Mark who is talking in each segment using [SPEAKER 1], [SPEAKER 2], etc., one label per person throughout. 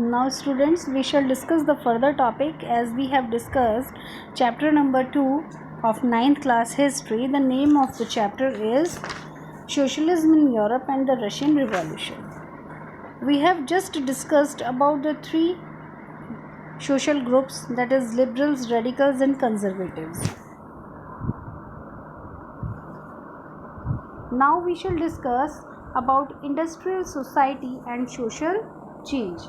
[SPEAKER 1] Now students, we shall discuss the further topic as we have discussed chapter number 2 of 9th class history. The name of the chapter is Socialism in Europe and the Russian Revolution. We have just discussed about the three social groups, that is liberals, radicals and conservatives. Now we shall discuss about industrial society and social change.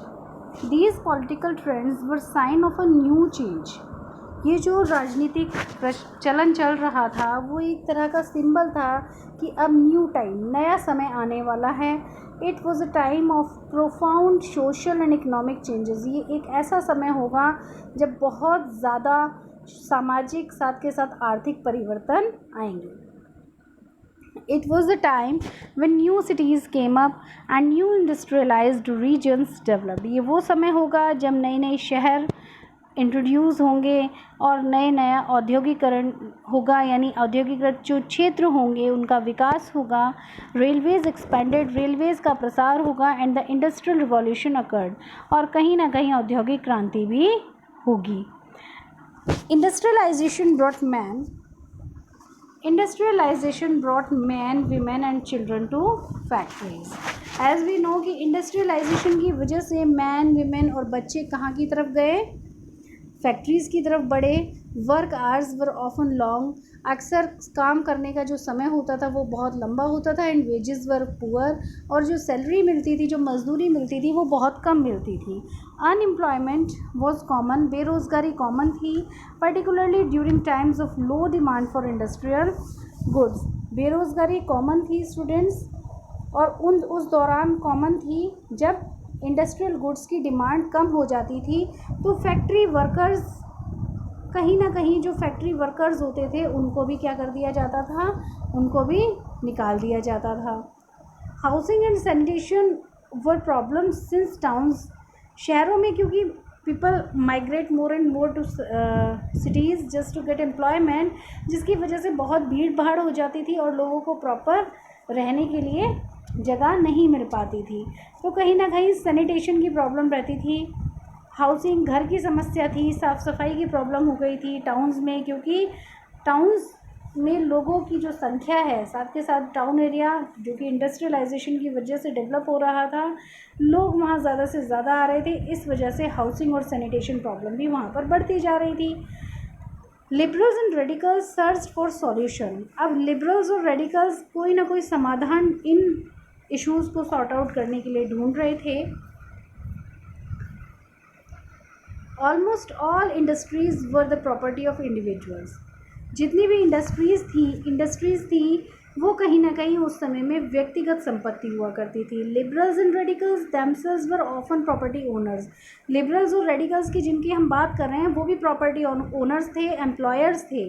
[SPEAKER 1] These political trends were sign of a new change. ये जो राजनीतिक चलन चल रहा था वो एक तरह का सिंबल था कि अब न्यू टाइम, नया समय आने वाला है. It was a time of profound social and economic changes. ये एक ऐसा समय होगा जब बहुत ज़्यादा सामाजिक साथ के साथ आर्थिक परिवर्तन आएंगे. It was a time when new cities came up and new industrialized regions developed. ये वो समय होगा जब नए नए शहर इंट्रोड्यूस होंगे और नया औद्योगिकरण होगा, यानी औद्योगिकृत जो क्षेत्र होंगे उनका विकास होगा. रेलवेज़ एक्सपेंडेड, रेलवेज़ का प्रसार होगा and the industrial revolution occurred, और कहीं ना कहीं औद्योगिक क्रांति भी होगी. Industrialization brought men, women and children to factories. As we know कि इंडस्ट्रियलाइजेशन की वजह से मैन, women और बच्चे कहाँ की तरफ गए? फैक्ट्रीज़ की तरफ बढ़े. Work hours were often long. अक्सर काम करने का जो समय होता था वो बहुत लंबा होता था. एंड वेजेस वर पुअर, और जो सैलरी मिलती थी, जो मजदूरी मिलती थी वो बहुत कम मिलती थी. अनएम्प्लॉयमेंट वॉज कॉमन, बेरोज़गारी कॉमन थी, particularly during times of low demand for industrial goods. बेरोज़गारी कॉमन थी स्टूडेंट्स, और उस दौरान कॉमन थी जब इंडस्ट्रियल गुड्स की डिमांड कम हो जाती थी. तो फैक्ट्री वर्कर्स, कहीं ना कहीं जो फैक्ट्री वर्कर्स होते थे उनको भी क्या कर दिया जाता था? उनको भी निकाल दिया जाता था. Housing and sanitation were problems since towns. शहरों में क्योंकि people migrate more and more to cities just to get employment, जिसकी वजह से बहुत भीड़ भाड़ हो जाती थी और लोगों को प्रॉपर रहने के लिए जगह नहीं मिल पाती थी. तो कहीं ना कहीं सैनिटेशन की प्रॉब्लम रहती थी. हाउसिंग, घर की समस्या थी. साफ़ सफाई की प्रॉब्लम हो गई थी टाउन्स में, क्योंकि टाउन्स में लोगों की जो संख्या है, साथ के साथ टाउन एरिया जो कि इंडस्ट्रियलाइजेशन की वजह से डेवलप हो रहा था, लोग वहाँ ज़्यादा से ज़्यादा आ रहे थे. इस वजह से हाउसिंग और सैनिटेशन प्रॉब्लम भी वहाँ पर बढ़ती जा रही थी. Liberals and radicals search for solution. अब लिबरल्स और रेडिकल्स कोई ना कोई समाधान इन इश्यूज़ को सॉर्ट आउट करने के लिए ढूंढ रहे थे. Almost all industries were the property of individuals. जितनी भी इंडस्ट्रीज़ थी वो कहीं ना कहीं उस समय में व्यक्तिगत संपत्ति हुआ करती थी. Liberals and radicals themselves were often property owners. Liberals और रेडिकल्स की जिनकी हम बात कर रहे हैं वो भी प्रॉपर्टी ओनर्स थे, एम्प्लॉयर्स थे.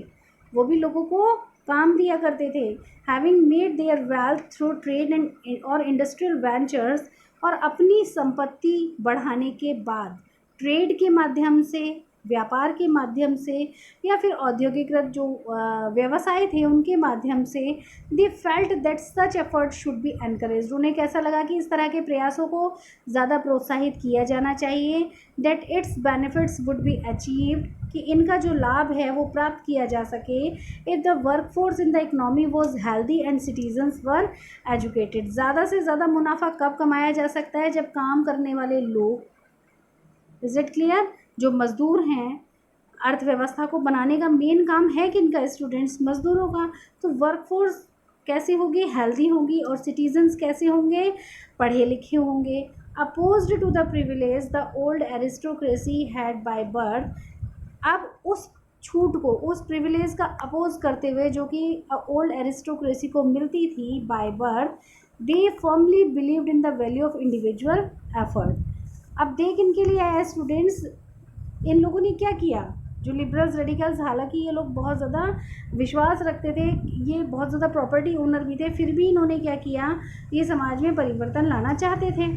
[SPEAKER 1] वो भी लोगों को काम दिया करते थे. Having made their wealth through trade and और इंडस्ट्रियल वेंचर्स, और अपनी संपत्ति बढ़ाने के बाद ट्रेड के माध्यम से, व्यापार के माध्यम से, या फिर औद्योगिकृत जो व्यवसाय थे उनके माध्यम से, they felt that such effort should be encourage. उन्हें कैसा लगा कि इस तरह के प्रयासों को ज़्यादा प्रोत्साहित किया जाना चाहिए. That it's benefits would be achieved, कि इनका जो लाभ है वो प्राप्त किया जा सके. If the workforce in the economy was healthy and citizens were educated. ज़्यादा से ज़्यादा मुनाफा कब कमाया जा सकता है? जब काम करने वाले लोग, इज इट क्लियर, जो मज़दूर हैं, अर्थव्यवस्था को बनाने का मेन काम है किनका? स्टूडेंट्स, मज़दूरों का. तो वर्कफोर्स कैसे होगी? हेल्दी होगी. और सिटीजन्स कैसे होंगे? पढ़े लिखे होंगे. Opposed to the privilege the old aristocracy had by birth. अब उस छूट को, उस प्रिविलेज का अपोज करते हुए जो कि ओल्ड एरिस्टोक्रेसी को मिलती थी by birth, they firmly believed in the value of individual effort. अब देख इनके लिए आया स्टूडेंट्स, इन लोगों ने क्या किया? जो लिबरल्स, रेडिकल्स, हालांकि ये लोग बहुत ज़्यादा विश्वास रखते थे, ये बहुत ज़्यादा प्रॉपर्टी ओनर भी थे, फिर भी इन्होंने क्या किया? ये समाज में परिवर्तन लाना चाहते थे.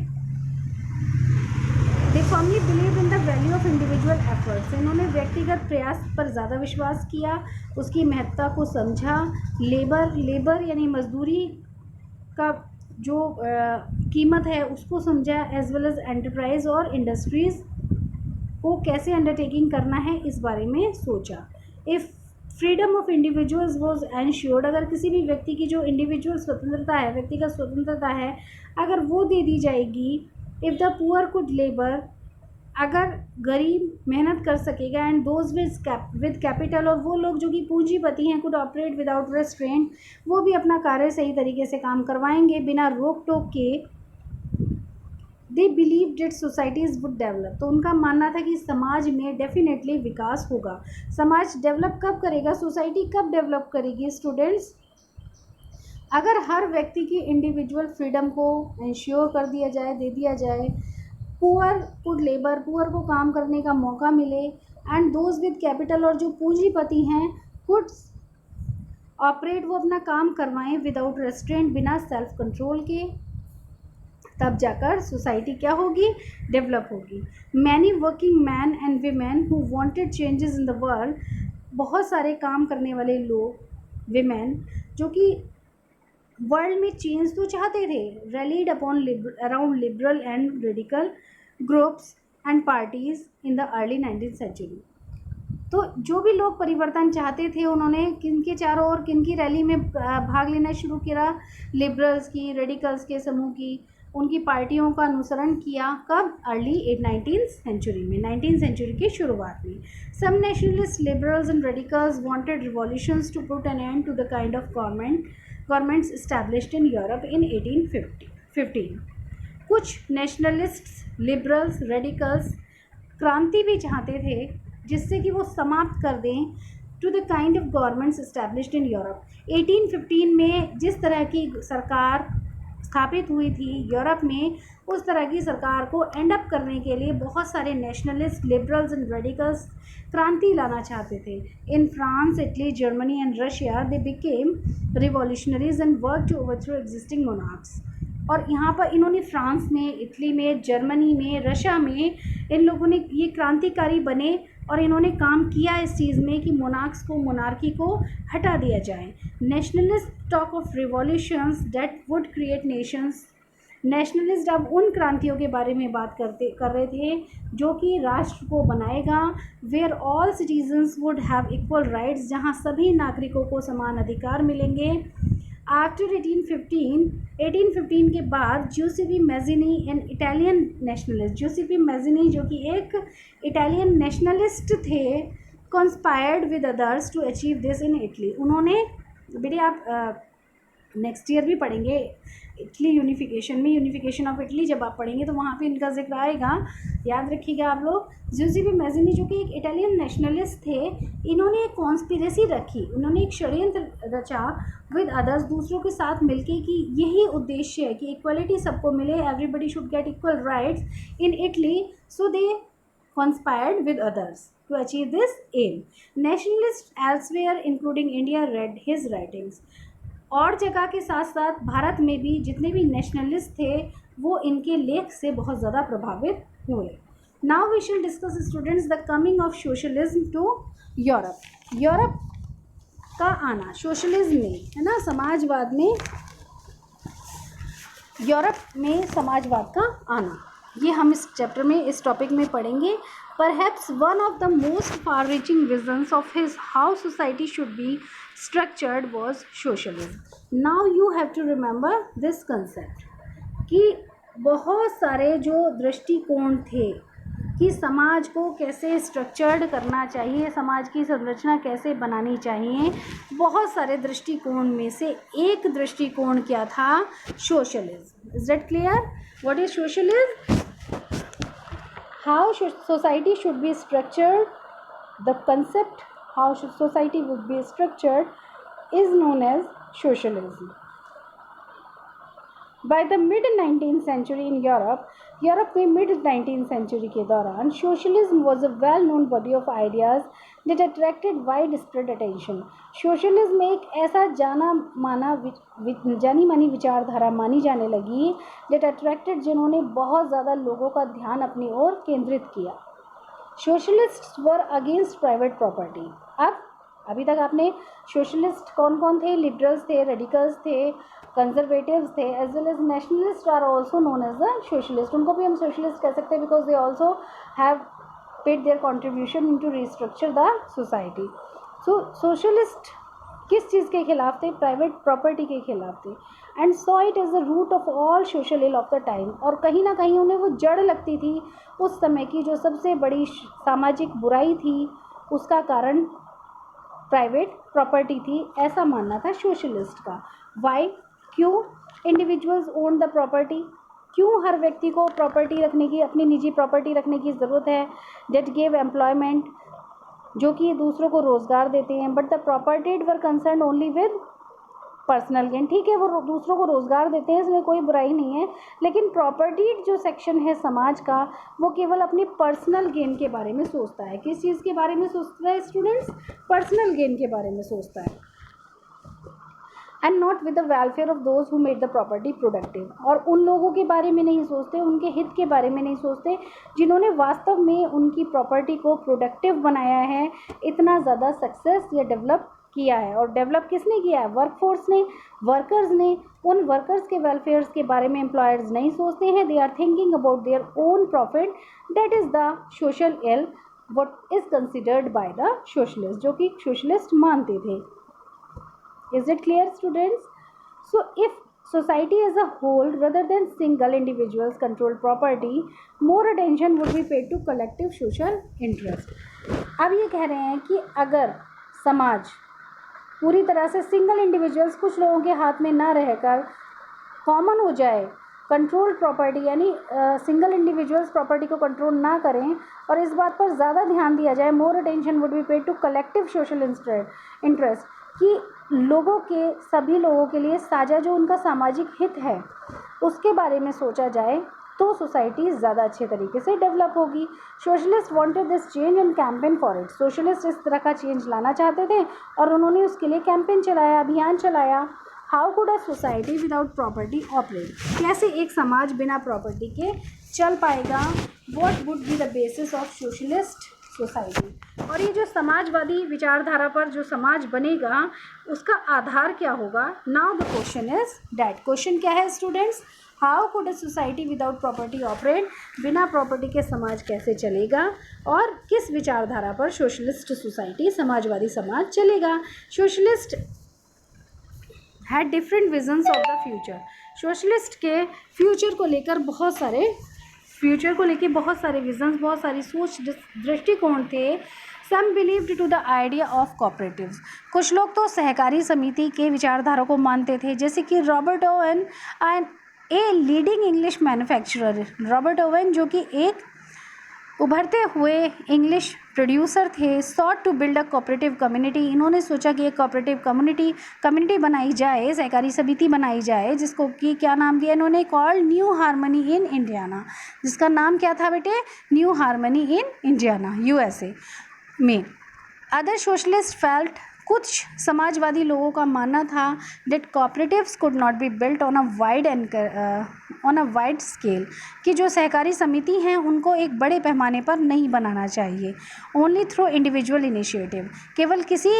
[SPEAKER 1] They firmly believe in the value of individual efforts. इन्होंने व्यक्तिगत प्रयास पर ज़्यादा विश्वास किया, उसकी महत्ता को समझा. लेबर यानी मजदूरी का जो कीमत है उसको समझा, एज वेल एज एंटरप्राइज और इंडस्ट्रीज़ को कैसे अंडरटेकिंग करना है इस बारे में सोचा। If freedom of individuals was ensured, अगर किसी भी व्यक्ति की जो इंडिविजुअल स्वतंत्रता है, व्यक्तिगत स्वतंत्रता है, अगर वो दे दी जाएगी, if the poor could labour, अगर गरीब मेहनत कर सकेगा, एंड दोज विद कैपिटल, और वो लोग जो कि पूंजीपति हैं, कुड ऑपरेट विदाउट रेस्ट्रेंट, वो भी अपना कार्य सही तरीके से काम करवाएंगे बिना रोक टोक के। They believe date societies would develop, तो उनका मानना था कि समाज में डेफिनेटली विकास होगा। समाज डेवलप कब करेगा, सोसाइटी कब डेवलप करेगी स्टूडेंट्स, अगर हर व्यक्ति की इंडिविजुअल फ्रीडम को इंश्योर कर दिया जाए, दे दिया जाए, पुअर कुड लेबर, पुअर को काम करने का मौका मिले, एंड दोज विद कैपिटल, और जो पूंजीपति हैं, कुड ऑपरेट, वो अपना काम करवाएं विदाउट रेस्ट्रेंट, बिना सेल्फ कंट्रोल के, तब जाकर सोसाइटी क्या होगी, डेवलप होगी। Many working man and women who wanted changes in the world, बहुत सारे काम करने वाले लोग, विमेन, जो कि वर्ल्ड में चेंज तो चाहते थे, rallied upon around liberal and radical groups and parties in the early 19th century. तो जो भी लोग परिवर्तन चाहते थे, उन्होंने किनके चारों ओर किनकी रैली में भाग लेना शुरू किया, लिबरल्स की, रेडिकल्स के समूह की, उनकी पार्टियों का अनुसरण किया। कब, अर्ली 19th सेंचुरी में, 19th सेंचुरी की शुरुआत में। Some nationalists, liberals and radicals wanted revolutions to put an end to the kind of governments established in Europe in 1815। कुछ नेशनलिस्ट्स, लिबरल्स, रेडिकल्स क्रांति भी चाहते थे जिससे कि वो समाप्त कर दें to the kind of governments established in Europe. 1815 में जिस तरह की सरकार स्थापित हुई थी यूरोप में, उस तरह की सरकार को एंड अप करने के लिए बहुत सारे नेशनलिस्ट, लिबरल्स एंड रेडिकल्स क्रांति लाना चाहते थे। In France, Italy, Germany and Russia they became revolutionaries and work to overthrow existing monarchs. और यहाँ पर इन्होंने फ्रांस में, इटली में, जर्मनी में, रशिया में, इन लोगों ने ये क्रांतिकारी बने और इन्होंने काम किया इस चीज़ में कि मोनार्क्स को, मोनार्की को हटा दिया जाए। Nationalist talk of revolutions that would create Nations. Nationalist अब उन क्रांतियों के बारे में बात कर रहे थे जो कि राष्ट्र को बनाएगा, where all citizens would have equal rights, जहाँ सभी नागरिकों को समान अधिकार मिलेंगे। आफ्टर 1815 के बाद Giuseppe Mazzini, an Italian nationalist, Giuseppe Mazzini जो कि एक इटालियन नेशनलिस्ट थे, conspired with others to achieve this in Italy. उन्होंने, बेटे आप नेक्स्ट ईयर भी पढ़ेंगे इटली यूनिफिकेशन में, यूनिफिकेशन ऑफ इटली जब आप पढ़ेंगे तो वहाँ पे इनका जिक्र आएगा, याद रखिएगा आप लोग। ज्यूसेपी मैज़िनी जो कि एक इटालियन नेशनलिस्ट थे, इन्होंने एक कॉन्स्पिरेसी रखी, उन्होंने एक षड्यंत्र रचा विद अदर्स, दूसरों के साथ मिलके, कि यही उद्देश्य है कि इक्वलिटी सबको मिले, everybody should get equal rights in Italy, so they conspired with others to achieve this aim. Nationalists elsewhere including India read his writings. और जगह के साथ साथ भारत में भी जितने भी नेशनलिस्ट थे वो इनके लेख से बहुत ज़्यादा प्रभावित हुए। Now we shall discuss students the coming of socialism to Europe. Europe का आना सोशलिज्म में, है ना, समाजवाद में, यूरोप में समाजवाद का आना, ये हम इस चैप्टर में, इस टॉपिक में पढ़ेंगे। Perhaps one of the most far-reaching visions of his how society should be structured was socialism. Now you have to remember this concept कि बहुत सारे जो दृष्टिकोण थे कि समाज को कैसे स्ट्रक्चर्ड करना चाहिए, समाज की संरचना कैसे बनानी चाहिए, बहुत सारे दृष्टिकोण में से एक दृष्टिकोण क्या था, socialism. Is that clear? What is socialism? How society should be structured, the concept how society would be structured is known as socialism. By the mid-19th century in Europe में mid-19th century के दौरान socialism was a well-known body of ideas that attracted widespread attention. Socialism एक ऐसा जानी मानी विचारधारा मानी जाने लगी, that attracted, जिन्होंने बहुत ज़्यादा लोगों का ध्यान अपनी ओर केंद्रित किया। Socialists were against private property. अब अभी तक आपने सोशलिस्ट कौन कौन थे, लिबरल्स थे, रेडिकल्स थे, कंजर्वेटिव्स थे, as well as nationalist are also known as the socialist. उनको भी हम सोशलिस्ट कह सकते हैं because they also have paid their contribution in to restructure the society. So socialist किस चीज़ के खिलाफ थे? प्राइवेट प्रॉपर्टी के खिलाफ थे। And saw it is the root of all social ill of the time. और कहीं ना कहीं उन्हें वो जड़ लगती थी उस समय की जो सबसे बड़ी सामाजिक बुराई थी, उसका कारण प्राइवेट प्रॉपर्टी थी, ऐसा मानना था सोशलिस्ट का। वाई? क्यों इंडिविजुअल्स ओन द प्रॉपर्टी? क्यों हर व्यक्ति को प्रॉपर्टी रखने की, अपनी निजी प्रॉपर्टी रखने की ज़रूरत है? डेट गिव एम्प्लॉयमेंट, जो कि दूसरों को रोज़गार देते हैं। But the propertied were concern only with personal gain. ठीक है, वो दूसरों को रोज़गार देते हैं, इसमें कोई बुराई नहीं है, लेकिन प्रॉपर्टीड जो सेक्शन है समाज का, वो केवल अपनी पर्सनल गेन के बारे में सोचता है। किस चीज़ के बारे में सोचता है स्टूडेंट्स? पर्सनल गेन के बारे में सोचता है। And not with the welfare of those who made the property productive. और उन लोगों के बारे में नहीं सोचते, उनके हित के बारे में नहीं सोचते जिन्होंने वास्तव में उनकी प्रॉपर्टी को प्रोडक्टिव बनाया है, इतना ज़्यादा सक्सेस या डेवलप किया है। और डेवलप किसने किया है? वर्कफोर्स ने, वर्कर्स ने। उन वर्कर्स के वेलफेयर्स के बारे में एम्प्लॉयर्स नहीं सोचते हैं। They are thinking about their own profit. That is the social ill what is considered by the socialist, जो कि सोशलिस्ट मानते थे। Is it clear, students? So if society as a whole rather than single individuals controlled property, more attention would be paid to collective social interest. अब ये कह रहे हैं कि अगर समाज पूरी तरह से सिंगल इंडिविजुअल्स, कुछ लोगों के हाथ में ना रहकर कॉमन हो जाए, कंट्रोल प्रॉपर्टी यानी सिंगल इंडिविजुअल्स प्रॉपर्टी को कंट्रोल ना करें और इस बात पर ज़्यादा ध्यान दिया जाए, more attention would be paid to collective social interest, कि लोगों के, सभी लोगों के लिए साझा जो उनका सामाजिक हित है उसके बारे में सोचा जाए, तो सोसाइटी ज़्यादा अच्छे तरीके से डेवलप होगी। Socialist wanted this change and campaign for it. Socialist इस तरह का चेंज लाना चाहते थे और उन्होंने उसके लिए कैंपेन चलाया, अभियान चलाया। How could a society without property operate? कैसे एक समाज बिना प्रॉपर्टी के चल पाएगा? What would be the basis of socialist society? और ये जो समाजवादी विचारधारा पर जो समाज बनेगा उसका आधार क्या होगा? Now the question is that. Question क्या है students? How could a society without property operate? बिना प्रॉपर्टी के समाज कैसे चलेगा और किस विचारधारा पर सोशलिस्ट सोसाइटी, समाजवादी समाज चलेगा? Socialist had different visions of the future. Socialist के फ्यूचर को लेकर बहुत सारे विजन्स, बहुत सारी सोच दृष्टिकोण थे। Some believed to the idea of cooperatives. कुछ लोग तो सहकारी समिति के विचारधारा को मानते थे, जैसे कि Robert Owen, a leading English manufacturer. Robert Owen जो कि एक उभरते हुए इंग्लिश प्रोड्यूसर थे, sought to build a cooperative community. इन्होंने सोचा कि एक कोऑपरेटिव कम्युनिटी बनाई जाए, सहकारी समिति बनाई जाए, जिसको कि क्या नाम दिया इन्होंने? Called new harmony in Indiana. जिसका नाम क्या था बेटे? New harmony in Indiana, USA में। अदर सोशलिस्ट फेल्ट, कुछ समाजवादी लोगों का मानना था that cooperatives could not be built on a wide scale, कि जो सहकारी समिति हैं उनको एक बड़े पैमाने पर नहीं बनाना चाहिए। ओनली थ्रू इंडिविजुअल इनिशिएटिव, केवल किसी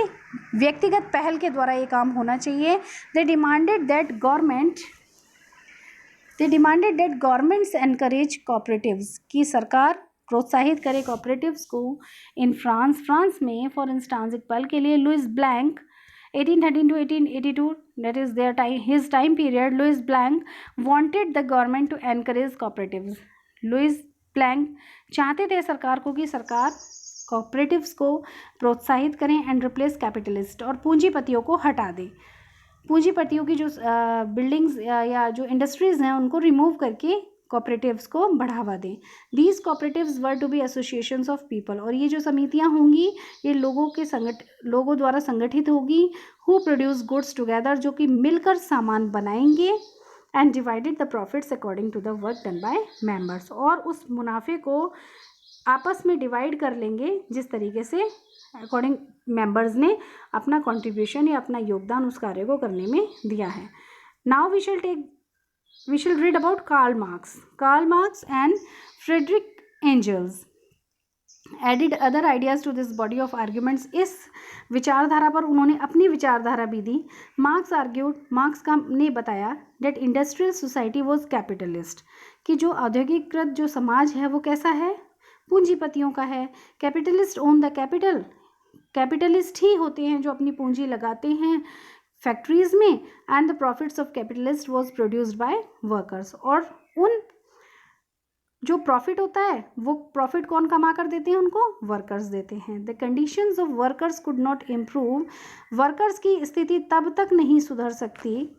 [SPEAKER 1] व्यक्तिगत पहल के द्वारा ये काम होना चाहिए। They demanded that governments encourage cooperatives, की सरकार प्रोत्साहित करे कोऑपरेटिव्स को। इन फ्रांस में फॉर इंस्टांस एक पल के लिए Louis blank 1813 to 1882, that is their time, his time period, Louis Blanc wanted the government to encourage cooperatives. Louis Blanc चाहते थे सरकार को कि सरकार कॉपरेटिव्स को प्रोत्साहित करें एंड रिप्लेस कैपिटलिस्ट, और पूंजीपतियों को हटा दे। पूंजीपतियों की जो बिल्डिंग्स या जो इंडस्ट्रीज़ हैं उनको रिमूव करके कॉपरेटिव्स को बढ़ावा दें। These cooperatives were to be associations of people, और ये जो समितियाँ होंगी ये लोगों द्वारा संगठित होगी। हु प्रोड्यूस गुड्स टुगेदर, जो कि मिलकर सामान बनाएंगे। And divided the profits according to the work done by members, और उस मुनाफे को आपस में डिवाइड कर लेंगे जिस तरीके से अकॉर्डिंग मेंबर्स ने अपना कंट्रीब्यूशन या अपना योगदान उस कार्य को करने में दिया है। Now we shall read about Karl Marx and Friedrich Engels. Added other ideas to this body of arguments, इस विचारधारा पर उन्होंने अपनी विचारधारा भी दी। मार्क्स आर्ग्यूड, मार्क्स का ने बताया that industrial society was capitalist, कि जो औद्योगिकृत जो समाज है वो कैसा है, पूंजीपतियों का है। Capitalist own the capital, capitalist ही होते हैं जो अपनी पूंजी लगाते हैं फैक्ट्रीज में, and the profits of capitalist was produced by workers, और उन जो प्रॉफिट होता है वो प्रॉफिट कौन कमा कर देते हैं, उनको वर्कर्स देते हैं। The conditions of workers could not improve, workers की स्थिति तब तक नहीं सुधर सकती,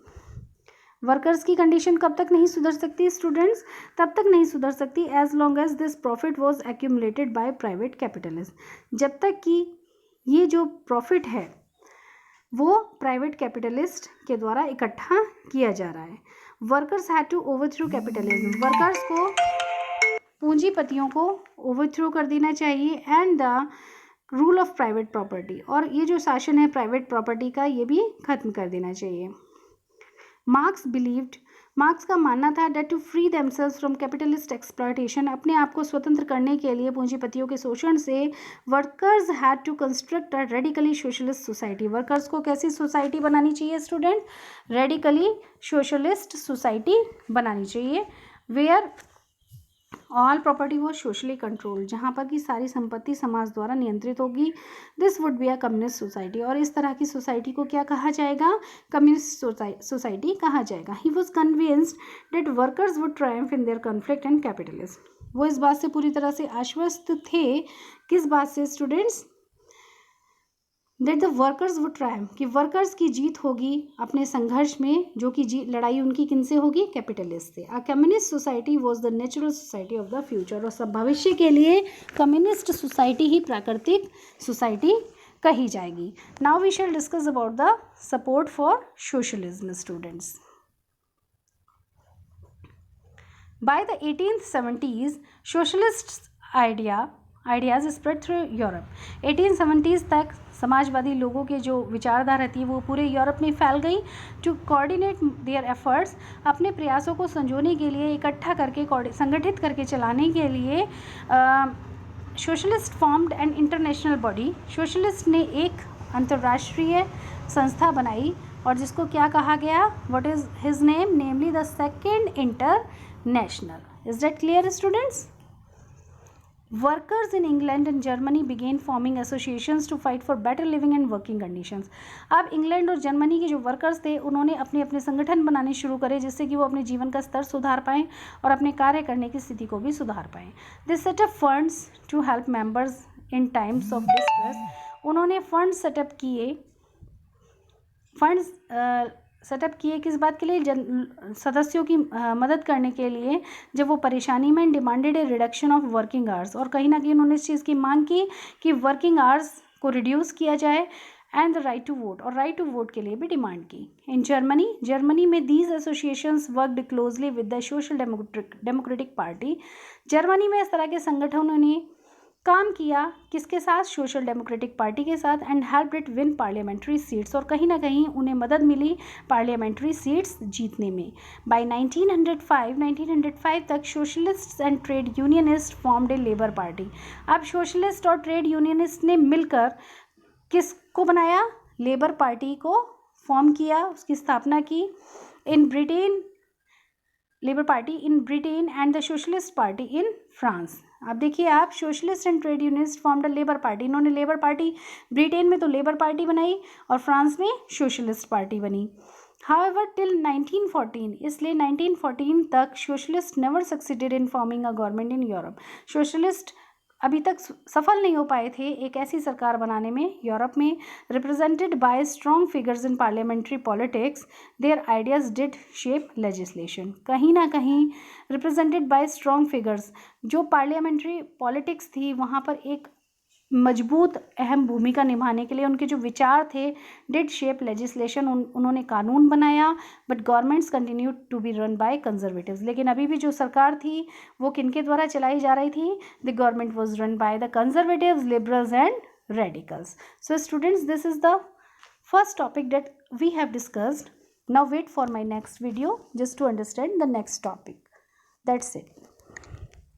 [SPEAKER 1] वर्कर्स की कंडीशन कब तक नहीं सुधर सकती स्टूडेंट्स, तब तक नहीं सुधर सकती as long as this profit was accumulated by private capitalist, जब तक कि ये जो प्रॉफिट है वो प्राइवेट कैपिटलिस्ट के द्वारा इकट्ठा किया जा रहा है। Workers had to overthrow capitalism, workers को, पूंजीपतियों को ओवरथ्रो कर देना चाहिए, and the rule of private property, और ये जो शासन है प्राइवेट प्रॉपर्टी का ये भी खत्म कर देना चाहिए। मार्क्स बिलीव्ड, मार्क्स का मानना था that to free themselves from capitalist exploitation, अपने आप को स्वतंत्र करने के लिए पूंजीपतियों के शोषण से workers had to construct a radically socialist society, workers को कैसी सोसाइटी बनानी चाहिए स्टूडेंट, रेडिकली सोशलिस्ट सोसाइटी बनानी चाहिए, where all property was socially controlled, जहाँ पर कि सारी संपत्ति समाज द्वारा नियंत्रित होगी। This would be a communist society, और इस तरह की सोसाइटी को क्या कहा जाएगा, कम्युनिस्ट सोसाइटी कहा जाएगा। He was convinced that workers would triumph in their conflict and capitalism, वो इस बात से पूरी तरह से आश्वस्त थे, किस बात से students, that the workers would Triumph, कि वर्कर्स की जीत होगी अपने संघर्ष में, जो कि लड़ाई उनकी किनसे होगी, कैपिटलिस्ट से। अ communist society was the natural society of the future, और सब भविष्य के लिए कम्युनिस्ट सोसाइटी ही प्राकृतिक सोसाइटी कही जाएगी। Now we shall discuss about the support for socialism students. By the 1870s socialist ideas spread through Europe, 1870s तक समाजवादी लोगों के जो विचारधारा थी वो पूरे यूरोप में फैल गई। टू कोऑर्डिनेट देयर एफर्ट्स, अपने प्रयासों को संजोने के लिए, इकट्ठा करके, संगठित करके चलाने के लिए socialist formed an international body, socialist ने एक अंतर्राष्ट्रीय संस्था बनाई, और जिसको क्या कहा गया, what is his name, namely the second international. Is that clear students? Workers in England and Germany began forming associations to fight for better living and working conditions. अब इंग्लैंड और जर्मनी के जो वर्कर्स थे उन्होंने अपने अपने संगठन बनाने शुरू करे, जिससे कि वो अपने जीवन का स्तर सुधार पाएँ और अपने कार्य करने की स्थिति को भी सुधार पाएँ। They set up funds to help members in times of distress, उन्होंने फंड सेटअप किए, फंड्स सेटअप किए किस बात के लिए, सदस्यों की मदद करने के लिए जब वो परेशानी में। Demanded A reduction of working hours, और कहीं ना कहीं उन्होंने इस चीज़ की मांग की कि वर्किंग आवर्स को रिड्यूस किया जाए, and the right to vote, और राइट टू वोट के लिए भी डिमांड की। इन जर्मनी में these associations worked closely with the Social Democratic Party, Germany में इस तरह के संगठनों ने काम किया किसके साथ, सोशल डेमोक्रेटिक पार्टी के साथ, and help it win parliamentary seats, और कहीं ना कहीं उन्हें मदद मिली पार्लियामेंट्री सीट्स जीतने में। बाय 1905 तक socialist and trade unionist formed a labour party, अब सोशलिस्ट और ट्रेड यूनियनिस्ट ने मिलकर किसको बनाया, लेबर पार्टी को फॉर्म किया, उसकी स्थापना की। In Britain, labour party in Britain and the socialist party in France. अब देखिए आप, socialist and trade unionist formed a labour party, इन्होंने लेबर पार्टी ब्रिटेन में तो लेबर पार्टी बनाई और फ्रांस में सोशलिस्ट पार्टी बनी। हाउएवर टिल 1914, इसलिए 1914 तक socialist never succeeded in forming a government in Europe, socialist अभी तक सफल नहीं हो पाए थे एक ऐसी सरकार बनाने में यूरोप में। Represented by strong figures in parliamentary politics, their ideas did shape legislation, कहीं ना कहीं रिप्रेजेंटेड बाय स्ट्रॉन्ग फिगर्स, जो पार्लियामेंट्री पॉलिटिक्स थी वहाँ पर एक मजबूत अहम भूमिका निभाने के लिए उनके जो विचार थे, डिड शेप लेजिस्लेशन, उन्होंने कानून बनाया। But governments continue to be run by conservatives, लेकिन अभी भी जो सरकार थी वो किनके द्वारा चलाई जा रही थी, the government was run by the conservatives, liberals and radicals. So students, this is the first topic that we have discussed. Now wait for my next video just to understand the next topic. That's it.